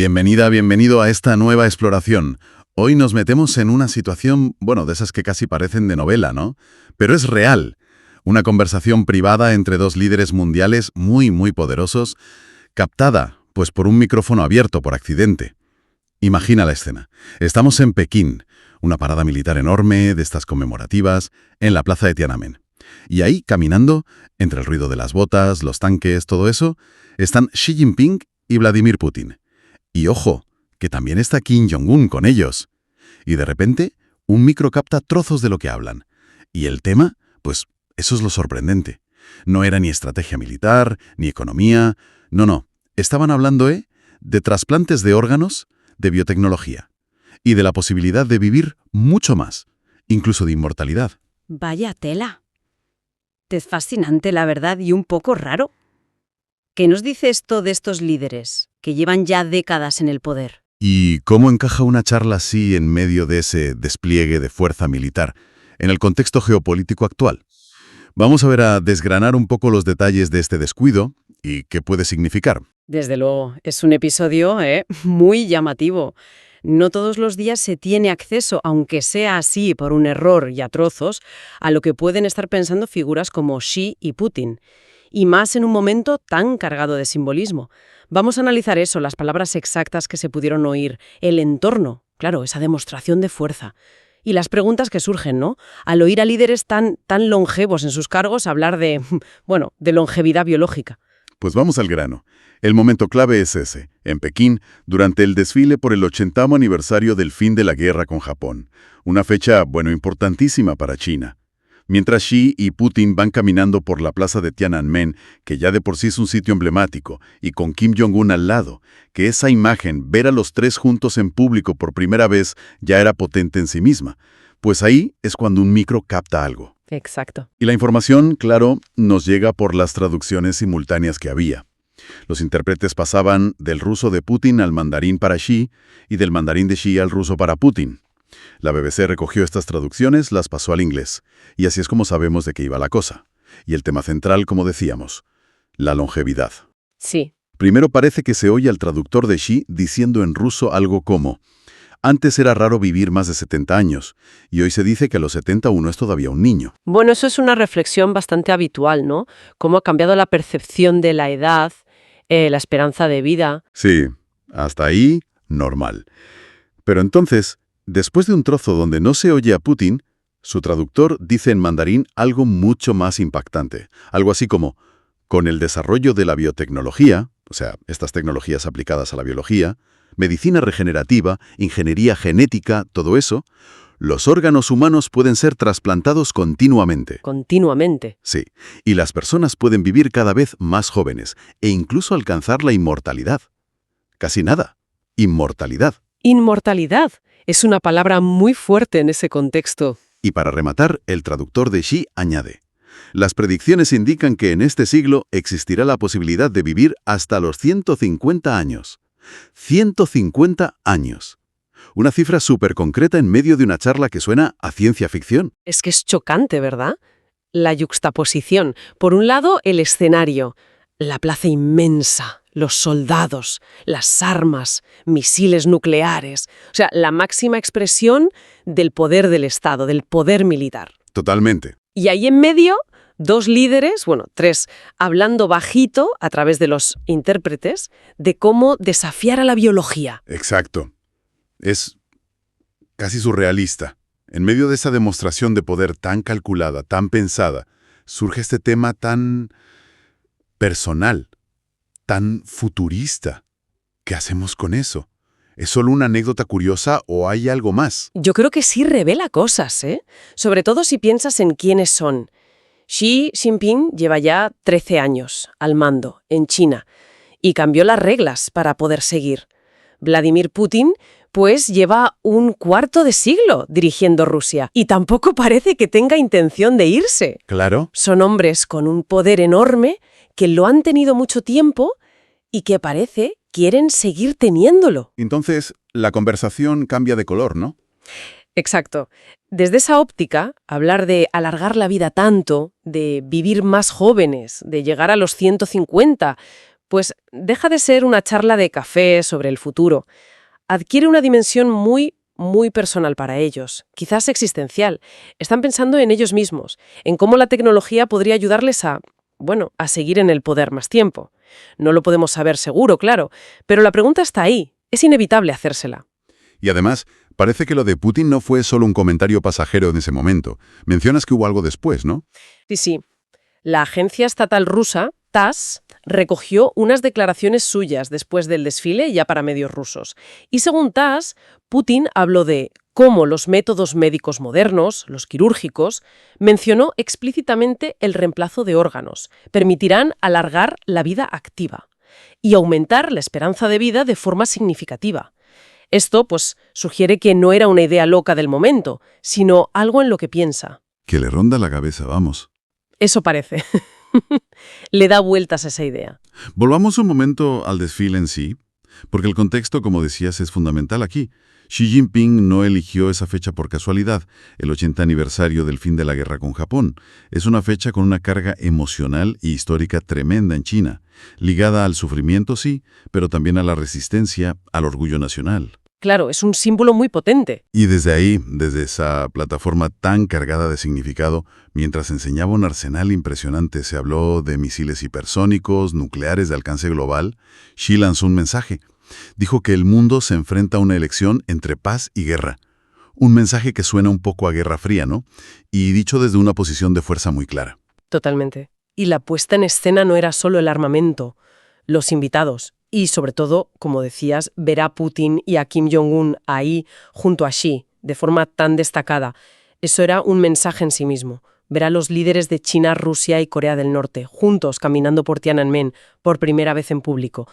Bienvenida, bienvenido a esta nueva exploración. Hoy nos metemos en una situación, bueno, de esas que casi parecen de novela, ¿no? Pero es real. Una conversación privada entre dos líderes mundiales muy poderosos, captada, pues por un micrófono abierto por accidente. Imagina la escena. Estamos en Pekín, una parada militar enorme, de estas conmemorativas, en la plaza de Tiananmen. Y ahí, caminando, entre el ruido de las botas, los tanques, todo eso, están Xi Jinping y Vladimir Putin. Y ojo, que también está Kim Jong-un con ellos. Y de repente, un micro capta trozos de lo que hablan. Y el tema, pues eso es lo sorprendente. No era ni estrategia militar, ni economía. No. Estaban hablando, de trasplantes de órganos, de biotecnología. Y de la posibilidad de vivir mucho más, incluso de inmortalidad. Vaya tela. Es fascinante, la verdad, y un poco raro. ¿Qué nos dice esto de estos líderes, que llevan ya décadas en el poder? ¿Y cómo encaja una charla así en medio de ese despliegue de fuerza militar, en el contexto geopolítico actual? Vamos a desgranar un poco los detalles de este descuido y qué puede significar. Desde luego, es un episodio muy llamativo. No todos los días se tiene acceso, aunque sea así por un error y a trozos, a lo que pueden estar pensando figuras como Xi y Putin. Y más en un momento tan cargado de simbolismo. Vamos a analizar eso, las palabras exactas que se pudieron oír, el entorno, claro, esa demostración de fuerza. Y las preguntas que surgen, ¿no? Al oír a líderes tan longevos en sus cargos hablar de longevidad biológica. Pues vamos al grano. El momento clave es ese, en Pekín, durante el desfile por el 80º aniversario del fin de la guerra con Japón. Una fecha, importantísima para China. Mientras Xi y Putin van caminando por la plaza de Tiananmen, que ya de por sí es un sitio emblemático, y con Kim Jong-un al lado, que esa imagen, ver a los tres juntos en público por primera vez, ya era potente en sí misma. Pues ahí es cuando un micro capta algo. Exacto. Y la información, claro, nos llega por las traducciones simultáneas que había. Los intérpretes pasaban del ruso de Putin al mandarín para Xi y del mandarín de Xi al ruso para Putin. La BBC recogió estas traducciones, las pasó al inglés, y así es como sabemos de qué iba la cosa. Y el tema central, como decíamos, la longevidad. Sí. Primero parece que se oye al traductor de Xi diciendo en ruso algo como: antes era raro vivir más de 70 años, y hoy se dice que a los 70 uno es todavía un niño. Bueno, eso es una reflexión bastante habitual, ¿no? Cómo ha cambiado la percepción de la edad, la esperanza de vida. Sí, hasta ahí, normal. Pero entonces, después de un trozo donde no se oye a Putin, su traductor dice en mandarín algo mucho más impactante. Algo así como: con el desarrollo de la biotecnología, o sea, estas tecnologías aplicadas a la biología, medicina regenerativa, ingeniería genética, todo eso, los órganos humanos pueden ser trasplantados continuamente. Continuamente. Sí, y las personas pueden vivir cada vez más jóvenes e incluso alcanzar la inmortalidad. Casi nada. Inmortalidad. Inmortalidad. Es una palabra muy fuerte en ese contexto. Y para rematar, el traductor de Xi añade: las predicciones indican que en este siglo existirá la posibilidad de vivir hasta los 150 años. 150 años. Una cifra súper concreta en medio de una charla que suena a ciencia ficción. Es que es chocante, ¿verdad? La yuxtaposición. Por un lado, el escenario. La plaza inmensa, los soldados, las armas, misiles nucleares. O sea, la máxima expresión del poder del Estado, del poder militar. Totalmente. Y ahí en medio, dos líderes, tres, hablando bajito a través de los intérpretes de cómo desafiar a la biología. Exacto. Es casi surrealista. En medio de esa demostración de poder tan calculada, tan pensada, surge este tema tan personal, tan futurista. ¿Qué hacemos con eso? ¿Es solo una anécdota curiosa o hay algo más? Yo creo que sí revela cosas, Sobre todo si piensas en quiénes son. Xi Jinping lleva ya 13 años al mando en China y cambió las reglas para poder seguir. Vladimir Putin, pues lleva un cuarto de siglo dirigiendo Rusia y tampoco parece que tenga intención de irse. Claro. Son hombres con un poder enorme que lo han tenido mucho tiempo y que parece quieren seguir teniéndolo. Entonces, la conversación cambia de color, ¿no? Exacto. Desde esa óptica, hablar de alargar la vida tanto, de vivir más jóvenes, de llegar a los 150, pues deja de ser una charla de café sobre el futuro. Adquiere una dimensión muy, muy personal para ellos, quizás existencial. Están pensando en ellos mismos, en cómo la tecnología podría ayudarles a seguir en el poder más tiempo. No lo podemos saber seguro, claro, pero la pregunta está ahí. Es inevitable hacérsela. Y además, parece que lo de Putin no fue solo un comentario pasajero en ese momento. Mencionas que hubo algo después, ¿no? Sí. La agencia estatal rusa, TASS, recogió unas declaraciones suyas después del desfile ya para medios rusos. Y según TASS, Putin habló de cómo los métodos médicos modernos, los quirúrgicos, mencionó explícitamente el reemplazo de órganos, permitirán alargar la vida activa y aumentar la esperanza de vida de forma significativa. Esto, sugiere que no era una idea loca del momento, sino algo en lo que piensa. Que le ronda la cabeza, vamos. Eso parece. Le da vueltas a esa idea. Volvamos un momento al desfile en sí, porque el contexto, como decías, es fundamental aquí. Xi Jinping no eligió esa fecha por casualidad, el 80 aniversario del fin de la guerra con Japón. Es una fecha con una carga emocional y histórica tremenda en China, ligada al sufrimiento, sí, pero también a la resistencia, al orgullo nacional. Claro, es un símbolo muy potente. Y desde ahí, desde esa plataforma tan cargada de significado, mientras enseñaba un arsenal impresionante, se habló de misiles hipersónicos, nucleares de alcance global. Xi lanzó un mensaje. Dijo que el mundo se enfrenta a una elección entre paz y guerra. Un mensaje que suena un poco a Guerra Fría, ¿no? Y dicho desde una posición de fuerza muy clara. Totalmente. Y la puesta en escena no era solo el armamento, los invitados. Y sobre todo, como decías, ver a Putin y a Kim Jong-un ahí junto a Xi, de forma tan destacada. Eso era un mensaje en sí mismo. Ver a los líderes de China, Rusia y Corea del Norte, juntos caminando por Tiananmen, por primera vez en público.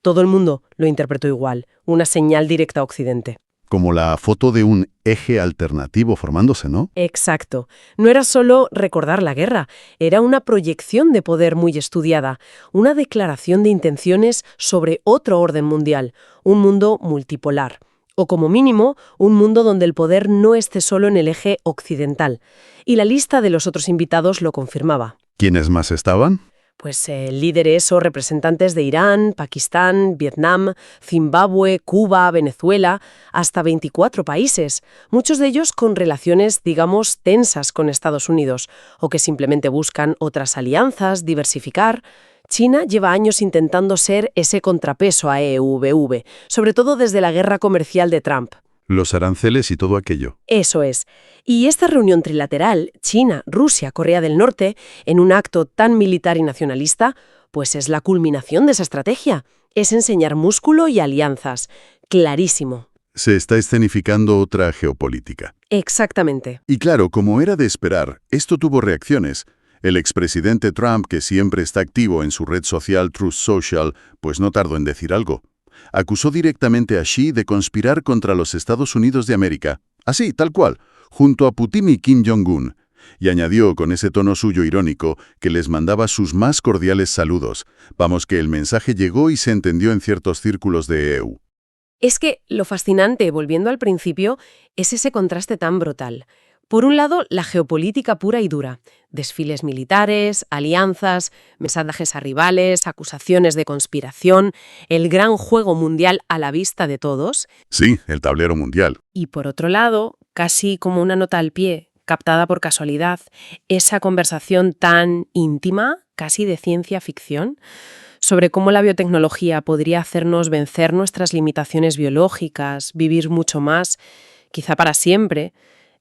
Todo el mundo lo interpretó igual, una señal directa a Occidente. Como la foto de un eje alternativo formándose, ¿no? Exacto. No era solo recordar la guerra, era una proyección de poder muy estudiada, una declaración de intenciones sobre otro orden mundial, un mundo multipolar, o como mínimo, un mundo donde el poder no esté solo en el eje occidental. Y la lista de los otros invitados lo confirmaba. ¿Quiénes más estaban? Líderes o representantes de Irán, Pakistán, Vietnam, Zimbabue, Cuba, Venezuela, hasta 24 países, muchos de ellos con relaciones, digamos, tensas con Estados Unidos, o que simplemente buscan otras alianzas, diversificar. China lleva años intentando ser ese contrapeso a EUV, sobre todo desde la guerra comercial de Trump. Los aranceles y todo aquello. Eso es. Y esta reunión trilateral, China, Rusia, Corea del Norte, en un acto tan militar y nacionalista, es la culminación de esa estrategia. Es enseñar músculo y alianzas. Clarísimo. Se está escenificando otra geopolítica. Exactamente. Y claro, como era de esperar, esto tuvo reacciones. El expresidente Trump, que siempre está activo en su red social Truth Social, no tardó en decir algo. Acusó directamente a Xi de conspirar contra los Estados Unidos de América, así, tal cual, junto a Putin y Kim Jong-un, y añadió con ese tono suyo irónico que les mandaba sus más cordiales saludos. Vamos, que el mensaje llegó y se entendió en ciertos círculos de EU. Es que lo fascinante, volviendo al principio, es ese contraste tan brutal. Por un lado, la geopolítica pura y dura. Desfiles militares, alianzas, mensajes a rivales, acusaciones de conspiración, el gran juego mundial a la vista de todos. Sí, el tablero mundial. Y por otro lado, casi como una nota al pie, captada por casualidad, esa conversación tan íntima, casi de ciencia ficción, sobre cómo la biotecnología podría hacernos vencer nuestras limitaciones biológicas, vivir mucho más, quizá para siempre.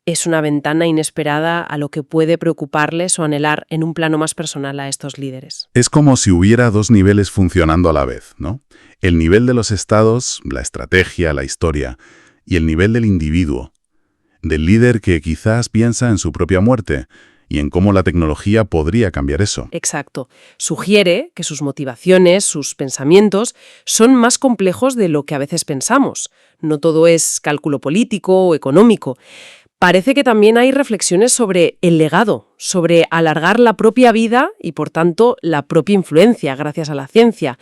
Es una ventana inesperada a lo que puede preocuparles o anhelar en un plano más personal a estos líderes. Es como si hubiera dos niveles funcionando a la vez, ¿no? El nivel de los estados, la estrategia, la historia, y el nivel del individuo, del líder que quizás piensa en su propia muerte y en cómo la tecnología podría cambiar eso. Exacto. Sugiere que sus motivaciones, sus pensamientos, son más complejos de lo que a veces pensamos. No todo es cálculo político o económico. Parece que también hay reflexiones sobre el legado, sobre alargar la propia vida y, por tanto, la propia influencia gracias a la ciencia.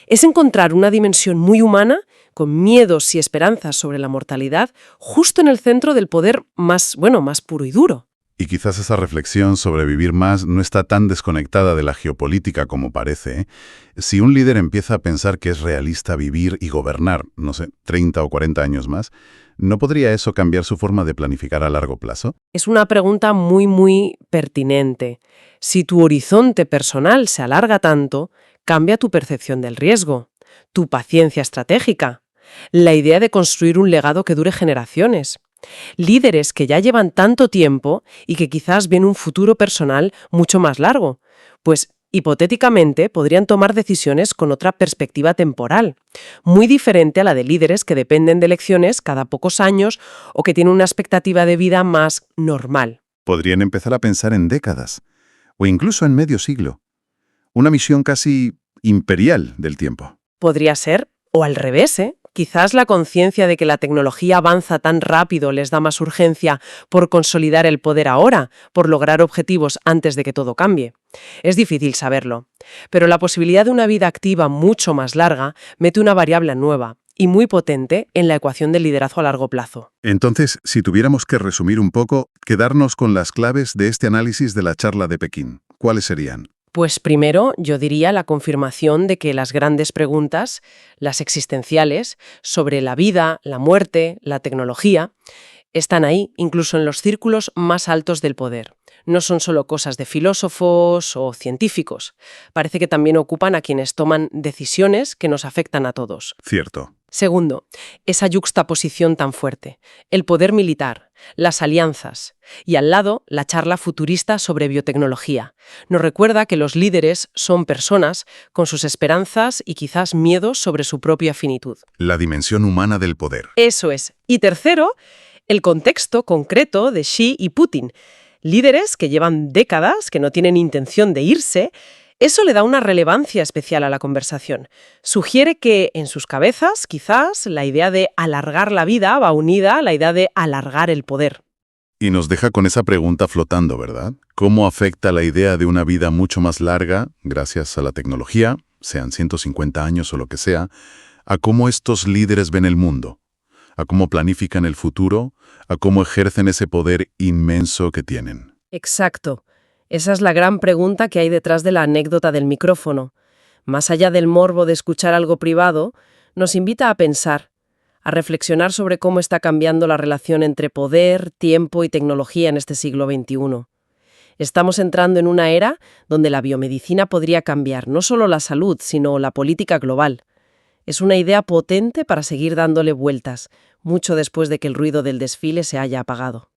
Es encontrar una dimensión muy humana, con miedos y esperanzas sobre la mortalidad, justo en el centro del poder más puro y duro. Y quizás esa reflexión sobre vivir más no está tan desconectada de la geopolítica como parece, ¿eh? Si un líder empieza a pensar que es realista vivir y gobernar, no sé, 30 o 40 años más, ¿no podría eso cambiar su forma de planificar a largo plazo? Es una pregunta muy pertinente. Si tu horizonte personal se alarga tanto, cambia tu percepción del riesgo, tu paciencia estratégica, la idea de construir un legado que dure generaciones. Líderes que ya llevan tanto tiempo y que quizás ven un futuro personal mucho más largo, pues hipotéticamente podrían tomar decisiones con otra perspectiva temporal, muy diferente a la de líderes que dependen de elecciones cada pocos años o que tienen una expectativa de vida más normal. Podrían empezar a pensar en décadas, o incluso en medio siglo. Una misión casi imperial del tiempo. Podría ser, o al revés, ¿eh? Quizás la conciencia de que la tecnología avanza tan rápido les da más urgencia por consolidar el poder ahora, por lograr objetivos antes de que todo cambie. Es difícil saberlo, pero la posibilidad de una vida activa mucho más larga mete una variable nueva y muy potente en la ecuación del liderazgo a largo plazo. Entonces, si tuviéramos que resumir un poco, quedarnos con las claves de este análisis de la charla de Pekín, ¿cuáles serían? Pues primero, yo diría la confirmación de que las grandes preguntas, las existenciales, sobre la vida, la muerte, la tecnología, están ahí, incluso en los círculos más altos del poder. No son solo cosas de filósofos o científicos. Parece que también ocupan a quienes toman decisiones que nos afectan a todos. Cierto. Segundo, esa yuxtaposición tan fuerte, el poder militar, las alianzas y al lado la charla futurista sobre biotecnología. Nos recuerda que los líderes son personas con sus esperanzas y quizás miedos sobre su propia finitud. La dimensión humana del poder. Eso es. Y tercero, el contexto concreto de Xi y Putin. Líderes que llevan décadas, que no tienen intención de irse. Eso le da una relevancia especial a la conversación. Sugiere que en sus cabezas, quizás, la idea de alargar la vida va unida a la idea de alargar el poder. Y nos deja con esa pregunta flotando, ¿verdad? ¿Cómo afecta la idea de una vida mucho más larga, gracias a la tecnología, sean 150 años o lo que sea, a cómo estos líderes ven el mundo, a cómo planifican el futuro, a cómo ejercen ese poder inmenso que tienen? Exacto. Esa es la gran pregunta que hay detrás de la anécdota del micrófono. Más allá del morbo de escuchar algo privado, nos invita a pensar, a reflexionar sobre cómo está cambiando la relación entre poder, tiempo y tecnología en este siglo XXI. Estamos entrando en una era donde la biomedicina podría cambiar no solo la salud, sino la política global. Es una idea potente para seguir dándole vueltas, mucho después de que el ruido del desfile se haya apagado.